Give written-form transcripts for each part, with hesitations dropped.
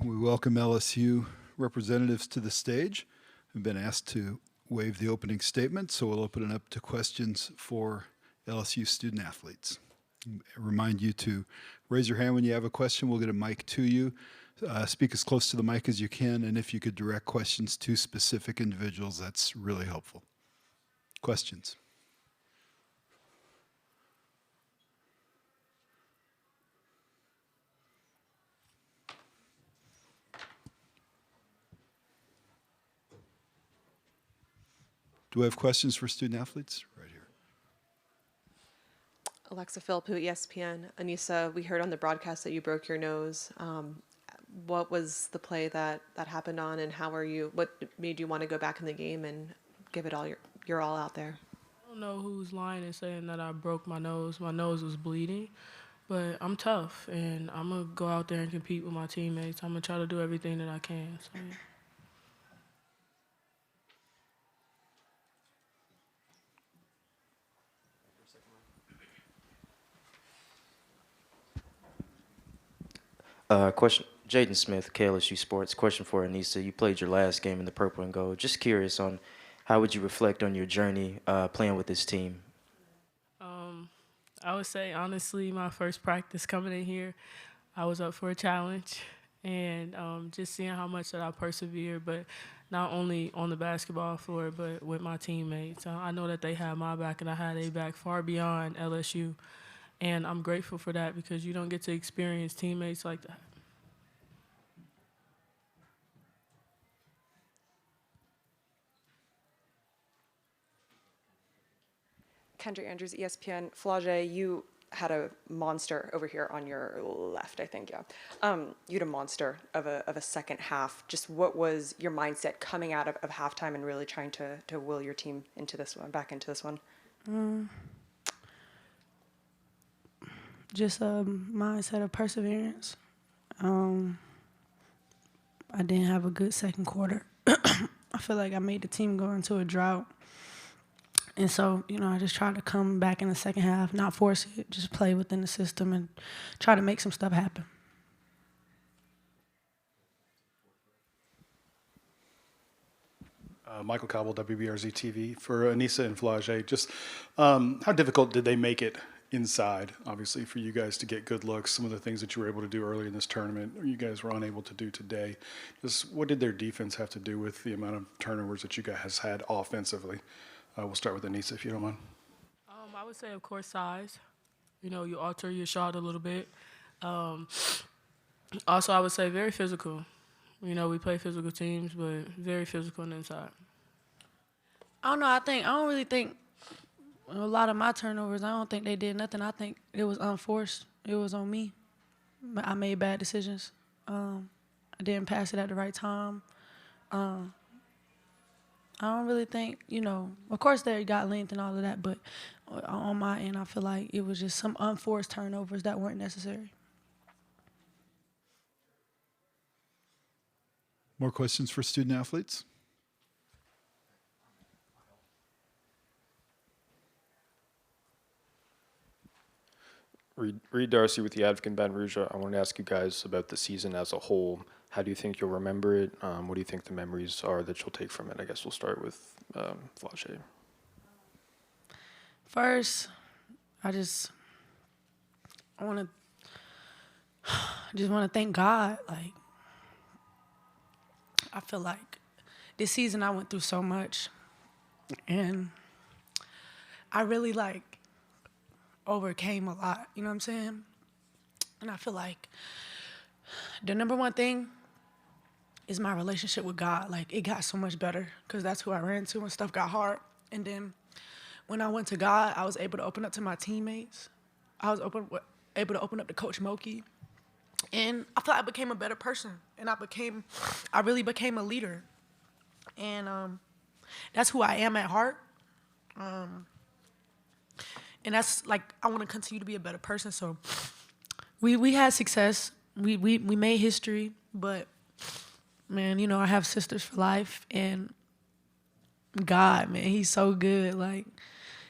We welcome LSU representatives to the stage. We've been asked to waive the opening statement, so we'll open it up to questions for LSU student athletes. I remind you to raise your hand when you have a question. We'll get a mic to you. Speak as close to the mic as you can, and if you could direct questions to specific individuals, that's really helpful. Questions? Do we have questions for student athletes? Right here. Alexa Philippou, ESPN. Aneesah, we heard on the broadcast that you broke your nose. What was the play that happened on, and what made you want to go back in the game and give it all your all out there? I don't know who's lying and saying that I broke my nose. My nose was bleeding, but I'm tough, and I'm going to go out there and compete with my teammates. I'm going to try to do everything that I can. So, yeah. Question, Jaden Smith, KLSU Sports. Question for Aneesah. You played your last game in the purple and gold. Just curious on how would you reflect on your journey playing with this team? I would say, honestly, my first practice coming in here, I was up for a challenge. And just seeing how much that I persevered, but not only on the basketball floor, but with my teammates. I know that they had my back, and I had their back far beyond LSU. And I'm grateful for that because you don't get to experience teammates like that. Kendra Andrews, ESPN. Flau'Jae, you had a monster over here on your left, I think, yeah. You had a monster of a second half. Just what was your mindset coming out of halftime and really trying to will your team into this one, back into this one? Just a mindset of perseverance. I didn't have a good second quarter. I feel like I made the team go into a drought. And so, I just tried to come back in the second half, not force it, just play within the system and try to make some stuff happen. Michael Cobble, WBRZ TV. For Aneesah and Flau'Jae, just how difficult did they make it inside, obviously, for you guys to get good looks? Some of the things that you were able to do early in this tournament, you guys were unable to do today. Just what did their defense have to do with the amount of turnovers that you guys had offensively? We'll start with Aneesah, if you don't mind. I would say, of course, size. You alter your shot a little bit. Also, I would say very physical. We play physical teams, but very physical on the inside. I don't know. I don't really think a lot of my turnovers, I don't think they did nothing. I think it was unforced. It was on me. I made bad decisions. I didn't pass it at the right time. I don't really think, of course they got length and all of that, but on my end, I feel like it was just some unforced turnovers that weren't necessary. More questions for student athletes? Reed Darcy with the Advocate in Baton Rouge. I want to ask you guys about the season as a whole. How do you think you'll remember it? What do you think the memories are that you'll take from it? I guess we'll start with Flau'Jae. First, I just want to thank God. Like, I feel like this season I went through so much, and I really overcame a lot. You know what I'm saying? And I feel like the number one thing is my relationship with God. Like, it got so much better because that's who I ran to when stuff got hard. And then when I went to God, I was able to open up to my teammates. I was able to open up to Coach Mulkey. And I feel like I became a better person. And I really became a leader. And that's who I am at heart. And that's I want to continue to be a better person. So we had success. We made history, but man, I have sisters for life, and God, man, he's so good.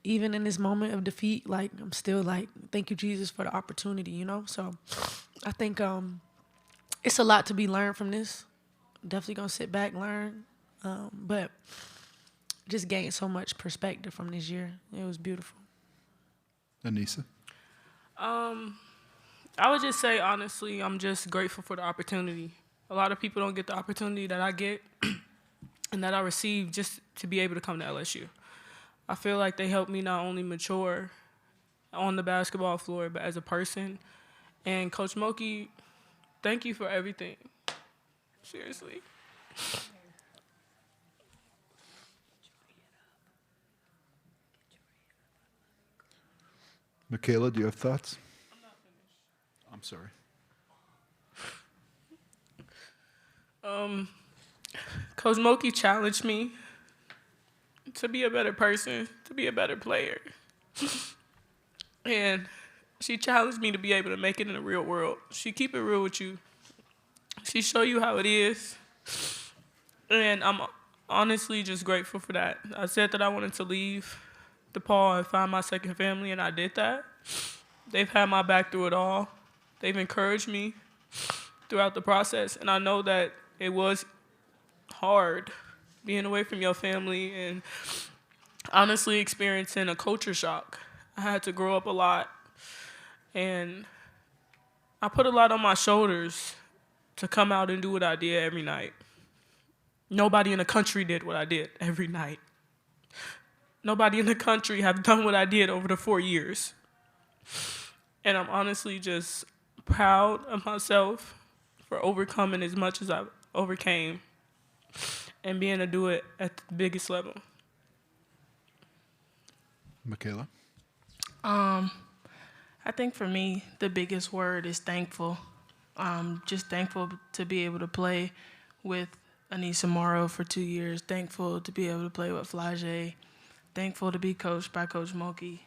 Even in this moment of defeat, I'm still thank you, Jesus, for the opportunity, So I think it's a lot to be learned from this. Definitely gonna sit back, learn, but just gained so much perspective from this year. It was beautiful. Aneesah? I would just say, honestly, I'm just grateful for the opportunity. A lot of people don't get the opportunity that I get and that I receive just to be able to come to LSU. I feel like they helped me not only mature on the basketball floor, but as a person. And Coach Mulkey, thank you for everything. Seriously. Mikaylah, do you have thoughts? I'm sorry. Coach Mulkey challenged me to be a better person, to be a better player. And she challenged me to be able to make it in the real world. She keep it real with you. She show you how it is. And I'm honestly just grateful for that. I said that I wanted to leave DePaul and find my second family, and I did that. They've had my back through it all. They've encouraged me throughout the process, and I know that it was hard being away from your family and honestly experiencing a culture shock. I had to grow up a lot, and I put a lot on my shoulders to come out and do what I did every night. Nobody in the country did what I did every night. Nobody in the country have done what I did over the 4 years. And I'm honestly just proud of myself for overcoming as much as I overcame and being able to do it at the biggest level. Mikaylah? I think for me, the biggest word is thankful. Just thankful to be able to play with Aneesah Morrow for 2 years. Thankful to be able to play with Flau'Jae. Thankful to be coached by Coach Mulkey.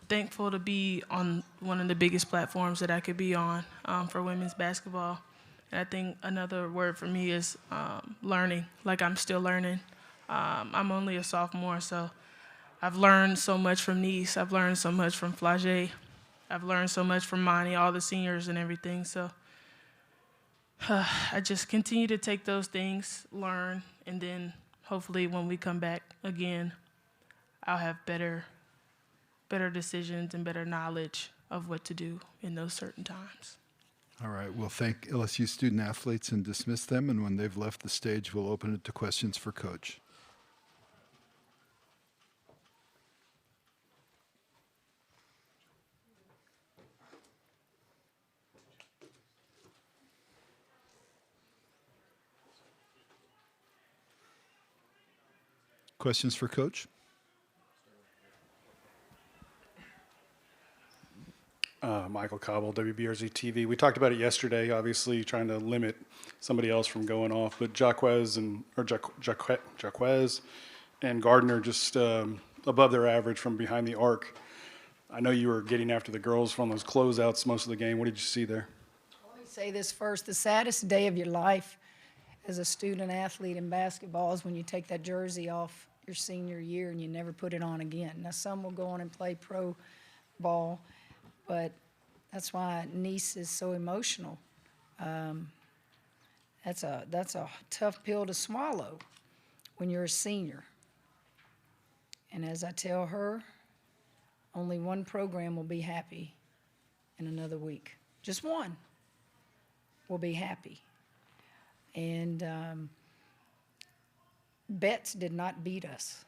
Thankful to be on one of the biggest platforms that I could be on for women's basketball. And I think another word for me is learning, like I'm still learning. I'm only a sophomore, so I've learned so much from Nice. I've learned so much from Flau'Jae. I've learned so much from Monty, all the seniors and everything. So I just continue to take those things, learn, and then hopefully when we come back again, I'll have better decisions and better knowledge of what to do in those certain times. All right, we'll thank LSU student athletes and dismiss them, and when they've left the stage, we'll open it to questions for Coach. Questions for Coach? Michael Cobble, WBRZ TV. We talked about it yesterday, obviously trying to limit somebody else from going off, but Jaquez and Gardner just above their average from behind the arc. I know you were getting after the girls from those closeouts most of the game. What did you see there? Let me say this first. The saddest day of your life as a student athlete in basketball is when you take that jersey off your senior year and you never put it on again. Now, some will go on and play pro ball, but that's why Nice is so emotional. That's a tough pill to swallow when you're a senior. And as I tell her, only one program will be happy in another week. Just one will be happy. And Betts did not beat us.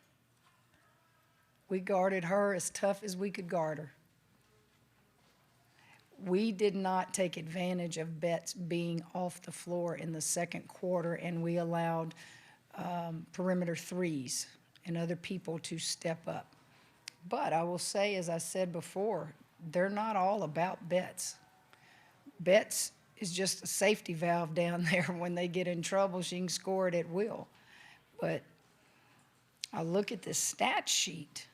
We guarded her as tough as we could guard her. We did not take advantage of Betts being off the floor in the second quarter, and we allowed perimeter threes and other people to step up. But I will say, as I said before, they're not all about Betts. Betts is just a safety valve down there. When they get in trouble, she can score it at will. But I look at this stat sheet.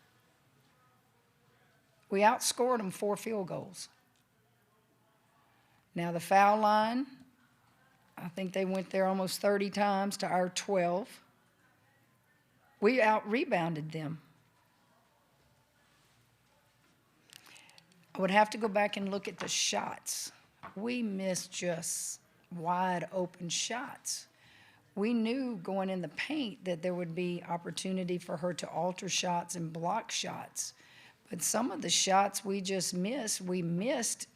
We outscored them 4 field goals. Now, the foul line, I think they went there almost 30 times to our 12. We out-rebounded them. I would have to go back and look at the shots. We missed just wide open shots. We knew going in the paint that there would be opportunity for her to alter shots and block shots. But some of the shots we just missed, we missed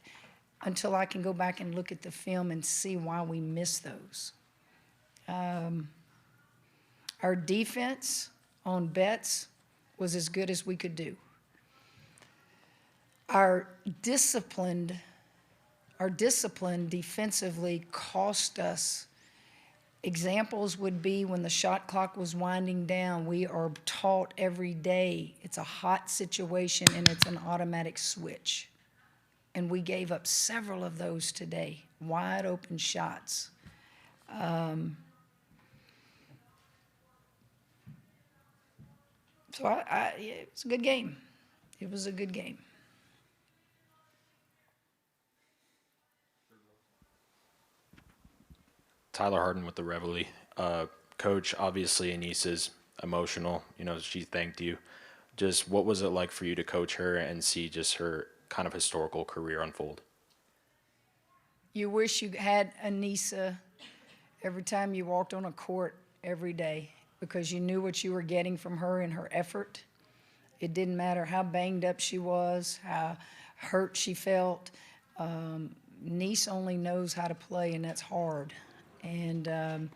until I can go back and look at the film and see why we missed those. Our defense on bets was as good as we could do. Our discipline defensively cost us. Examples would be when the shot clock was winding down, we are taught every day it's a hot situation and it's an automatic switch. And we gave up several of those today, wide open shots. So it was a good game. It was a good game. Tyler Harden with the Reveille. Coach, obviously Aneesah's emotional. You know, she thanked you. Just what was it like for you to coach her and see just her kind of historical career unfold? You wish you had Aneesah every time you walked on a court every day because you knew what you were getting from her and her effort. It didn't matter how banged up she was, how hurt she felt. Niece only knows how to play, and that's hard. And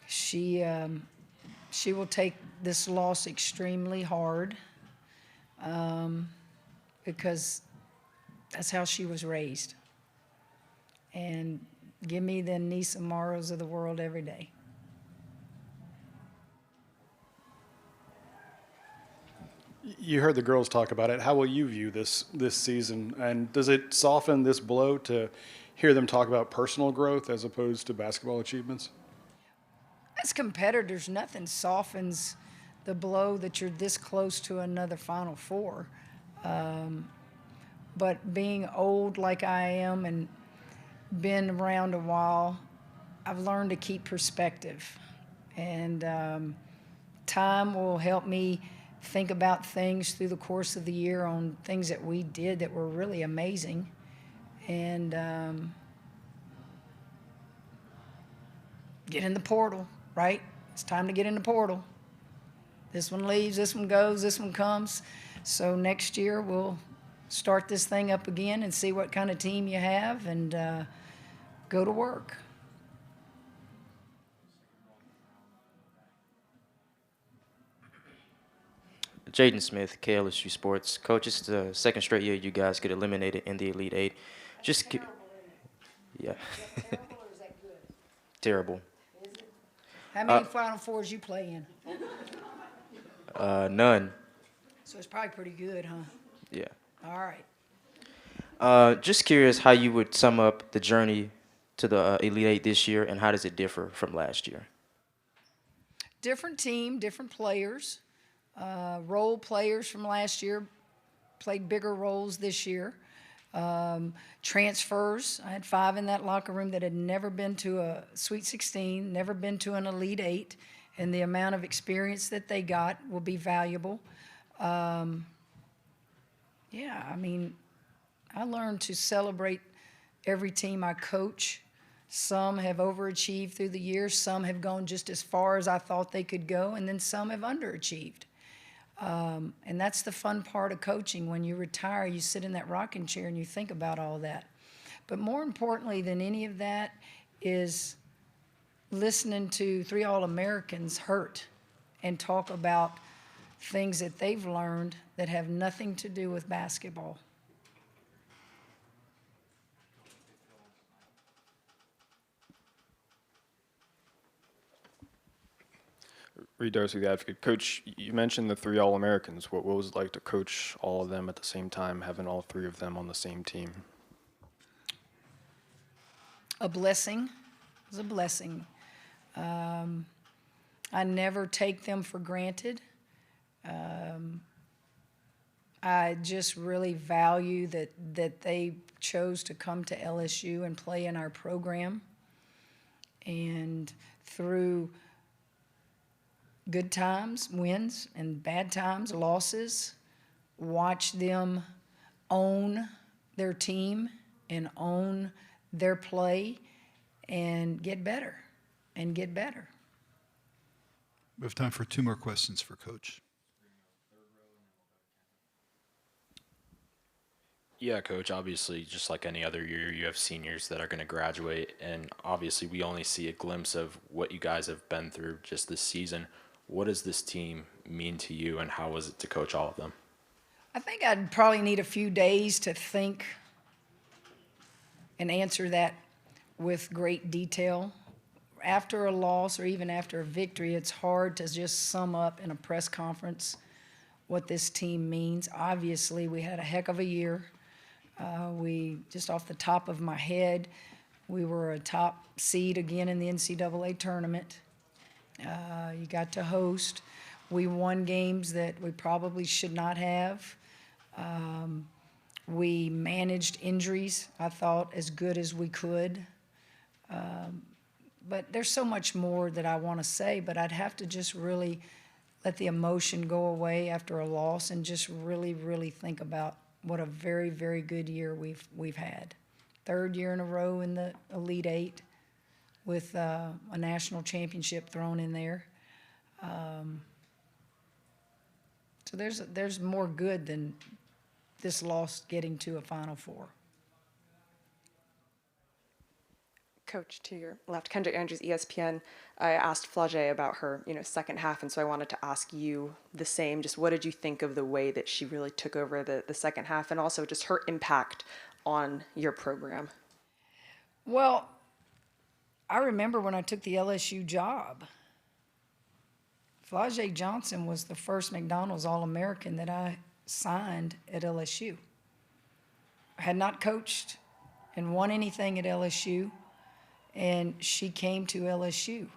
she will take this loss extremely hard because that's how she was raised. And give me the Aneesah Morrows of the world every day. You heard the girls talk about it. How will you view this season? And does it soften this blow to hear them talk about personal growth as opposed to basketball achievements? As competitors, nothing softens the blow that you're this close to another Final Four. But being old like I am and been around a while, I've learned to keep perspective. And time will help me think about things through the course of the year on things that we did that were really amazing. And get in the portal, right? It's time to get in the portal. This one leaves, this one goes, this one comes. So next year we'll start this thing up again and see what kind of team you have and go to work. Jaden Smith, KLSU Sports. Coach, it's the second straight year you guys get eliminated in the Elite-8. Just yeah. Terrible. How many Final Fours you play in? None. So it's probably pretty good, huh? Yeah. All right. Just curious how you would sum up the journey to the Elite-8 this year, and how does it differ from last year? Different team, different players. Role players from last year played bigger roles this year. Transfers. I had 5 in that locker room that had never been to a Sweet 16, never been to an Elite-8, and the amount of experience that they got will be valuable. Yeah, I mean, I learned to celebrate every team I coach. Some have overachieved through the years. Some have gone just as far as I thought they could go, and then some have underachieved. And that's the fun part of coaching. When you retire, you sit in that rocking chair and you think about all that. But more importantly than any of that is listening to 3 All-Americans hurt and talk about things that they've learned that have nothing to do with basketball. Reed Darcy, the Advocate. Coach, you mentioned the 3 All-Americans. What was it like to coach all of them at the same time, having all 3 of them on the same team? A blessing. It was a blessing. I never take them for granted. I just really value that they chose to come to LSU and play in our program. And through good times, wins, and bad times, losses, watch them own their team and own their play and get better and get better. We have time for 2 more questions for Coach. Yeah, Coach, obviously, just like any other year, you have seniors that are going to graduate, and obviously we only see a glimpse of what you guys have been through just this season. What does this team mean to you, and how was it to coach all of them? I think I'd probably need a few days to think and answer that with great detail. After a loss or even after a victory, it's hard to just sum up in a press conference what this team means. Obviously, we had a heck of a year. We, just off the top of my head, we were a top seed again in the NCAA tournament. You got to host. We won games that we probably should not have. We managed injuries, I thought, as good as we could. But there's so much more that I want to say, but I'd have to just really let the emotion go away after a loss and just really, really think about what a very, very good year we've had. 3rd year in a row in the Elite-8 with a national championship thrown in there. So there's more good than this loss getting to a Final Four. Coach, to your left, Kendra Andrews, ESPN. I asked Flau'Jae about her, second half, and so I wanted to ask you the same. Just what did you think of the way that she really took over the second half, and also just her impact on your program? Well, I remember when I took the LSU job, Flau'Jae Johnson was the first McDonald's All-American that I signed at LSU. I had not coached and won anything at LSU, and she came to LSU.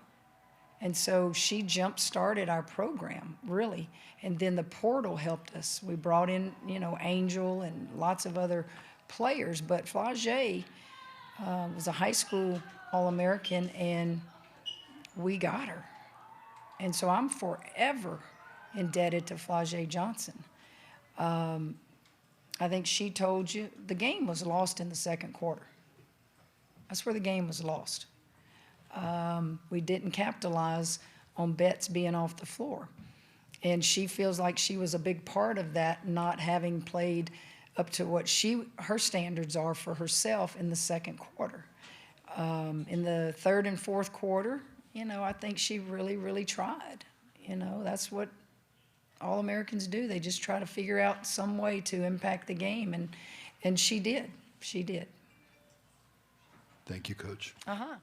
And so she jump-started our program, really. And then the portal helped us. We brought in, Angel and lots of other players. But Flau'Jae was a high school All-American, and we got her. And so I'm forever indebted to Flau'Jae Johnson. I think she told you the game was lost in the second quarter. That's where the game was lost. We didn't capitalize on Betts being off the floor. And she feels like she was a big part of that, not having played up to what her standards are for herself in the second quarter. In the 3rd and 4th quarter, I think she really, really tried. That's what All-Americans do. They just try to figure out some way to impact the game, and she did. She did. Thank you, Coach. Uh-huh.